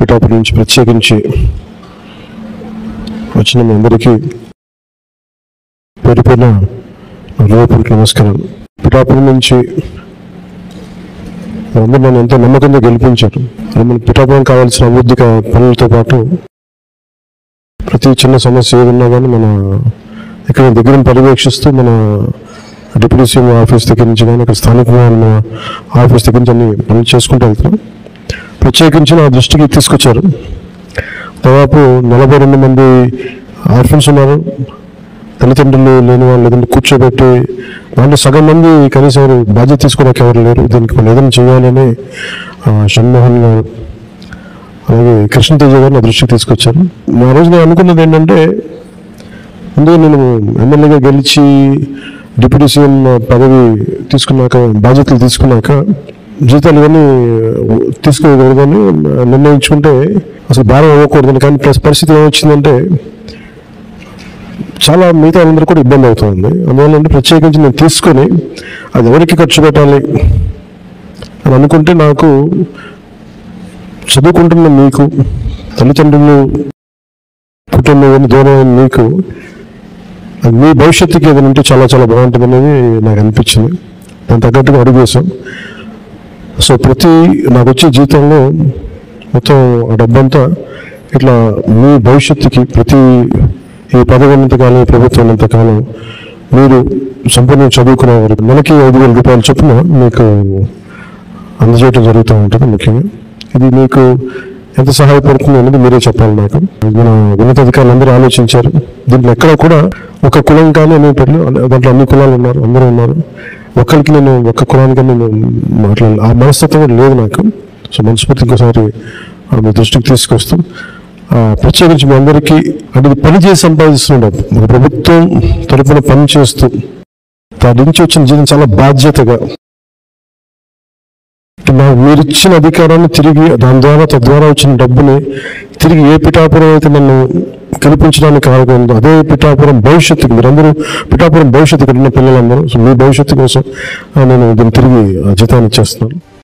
పిఠాపురం నుంచి ప్రత్యేకించి వచ్చిన మీ అందరికీ పేరు పేరున హృదయపూర్వక నమస్కారాలు. పిఠాపురం నుంచి అందరూ నన్ను ఎంతో నమ్మకంగా గెలిపించారు. మన పిఠాపురం కావాల్సిన అభివృద్ధి పనులతో పాటు ప్రతి చిన్న సమస్య ఏదన్నా కానీ మన ఇక్కడ దగ్గర పర్యవేక్షిస్తూ మన డిప్యూటీ సీఎం ఆఫీస్ దగ్గర నుంచి కానీ ఇక్కడ స్థానికంగా మన ఆఫీస్ దగ్గర నుంచి అన్ని పనులు చేసుకుంటూ వెళ్తున్నాం. ప్రత్యేకించి నా దృష్టికి తీసుకొచ్చారు. దాదాపు 42 మంది ఆర్ఫన్స్ ఉన్నారు, తల్లిదండ్రులు లేని వాళ్ళు, లేదంటే కూర్చోబెట్టి దాంట్లో సగం మంది కనీసం ఎవరు బాధ్యత తీసుకోవడానికి ఎవరు లేరు. దీనికి మనం ఏదైనా చేయాలని షణ్మోహన్ గారు అలాగే కృష్ణతేజ గారు నా దృష్టికి తీసుకొచ్చారు. ఆ రోజు నేను అనుకున్నది ఏంటంటే, ముందు నేను ఎమ్మెల్యేగా గెలిచి డిప్యూటీ సీఎం పదవి తీసుకున్నాక, బాధ్యతలు తీసుకున్నాక జీతాలు ఇవన్నీ తీసుకోకూడదని నిర్ణయించుకుంటే అసలు భారం అవ్వకూడదని. కానీ పరిస్థితి ఏమొచ్చిందంటే చాలా మిగతా వాళ్ళందరూ కూడా ఇబ్బంది అవుతుంది. అందువల్ల ప్రత్యేకించి నేను తీసుకొని అది ఎవరికి ఖర్చు పెట్టాలి అని అనుకుంటే, నాకు చదువుకుంటున్న మీకు, తల్లిదండ్రులు కుటుంబం దూరం మీకు, అది మీ భవిష్యత్తుకి ఏదైనా ఉంటే చాలా చాలా బాగుంటుంది అనేది నాకు అనిపించింది. దాని తగ్గట్టుగా అడుగు వేసాం. సో నాకు వచ్చే జీతంలో మొత్తం ఆ డబ్బంతా ఇట్లా మీ భవిష్యత్తుకి ఈ పదవి ఉన్నంతకాలం, ప్రభుత్వం ఉన్నంతకాలం మీరు సంపూర్ణ చదువుకునేవారు మనకి 5,000 రూపాయలు చొప్పున మీకు అందజేయడం జరుగుతూ ఉంటుంది. ముఖ్యంగా ఇది మీకు ఎంత సహాయపడుతుంది అనేది మీరే చెప్పాలి. నాకు మన ఉన్నతాధికారులు అందరూ ఆలోచించారు. దీంట్లో ఎక్కడ కూడా ఒక కులం కానీ అనేటట్లు, దాంట్లో అన్ని కులాలు ఉన్నారు, అందరూ ఉన్నారు. ఒక్కరికి నేను ఒక్క కులానికి నేను మాట్లాడాలి ఆ మనస్తత్వం కూడా లేదు నాకు. సో మనస్ఫూర్తి ఇంకోసారి మీ దృష్టికి తీసుకొస్తూ ప్రత్యేకించి మీ అందరికీ అంటే పని చేసి సంపాదిస్తున్నాడు మన ప్రభుత్వం తరఫున పని చేస్తూ దాని నుంచి వచ్చిన జీవితం చాలా బాధ్యతగా మీరు ఇచ్చిన అధికారాన్ని తిరిగి తద్వారా వచ్చిన డబ్బుని తిరిగి ఏ పిఠాపురం అయితే నన్ను కల్పించడానికి కారణం ఉందో అదే పిఠాపురం భవిష్యత్తుకి, మీరందరూ పిఠాపురం భవిష్యత్తు ఇక్కడ ఉన్న పిల్లలందరూ, సో మీ భవిష్యత్తు కోసం నేను దీన్ని తిరిగి జీతాన్ని ఇచ్చేస్తున్నాను.